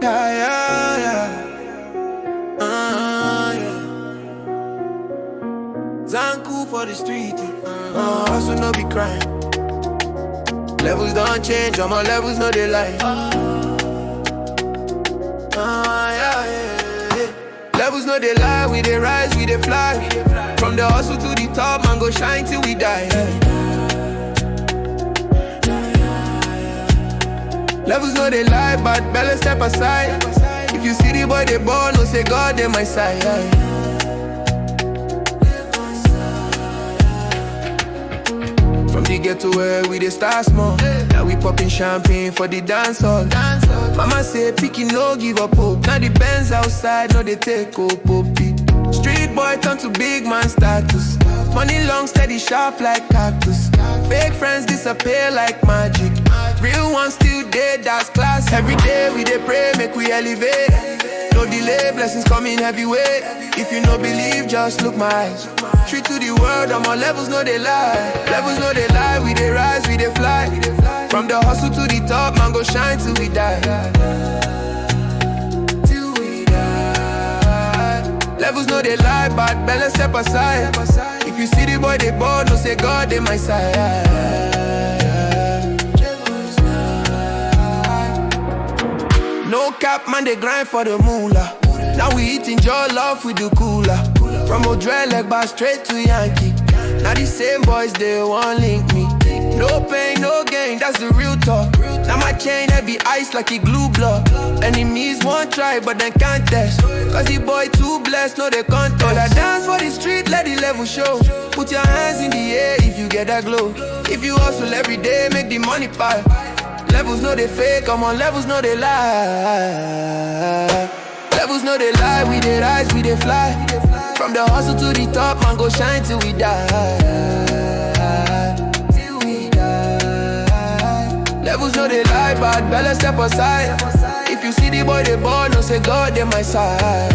Yeah. Zanku for the street. Hustle no be crime. Levels don't change, all my levels no dey lie. Levels no dey lie, we dey rise, we dey fly. From the hustle to the top, man go shine till we die. Levels no dey lie, but better step aside. If you see the boy dey ball, no say God dey my side. From the ghetto where we dey start small, now we popping champagne for the dance hall. Mama say pikin no give up hope. Now the Benz outside, no they take up poppy. Street boy turn to big man status. Money long, steady, sharp like cactus. Fake friends disappear like magic. Real ones still dead, that's class. Every day we dey pray, make we elevate. No delay, blessings coming heavyweight. If you no believe, just look my eyes. Street to the world, all my levels no they lie. Levels no they lie, we dey rise, we dey fly. From the hustle to the top, man go shine till we die. Till we die. Levels no they lie, but better step aside. If you see the boy they ball, no say God they my side. No cap, man, they grind for the moolah. Now we eating jollof with the cooler. From Odre leg bar straight to Yankee. Now the same boys, they won't link me. No pain, no gain, that's the real talk. Now my chain heavy ice like a glue block. Enemies won't try, but they can't test. Cause the boy too blessed, no they can't touch. I dance for the street, let the level show. Put your hands in the air if you get that glow. If you hustle every day, make the money pile. Levels no they fake, come on, levels no they lie. Levels no they lie, we dey rise, we dey fly. From the hustle to the top, man go shine till we die. Till we die. Levels no they lie, but better step aside. If you see the boy they ball, no say God they my side.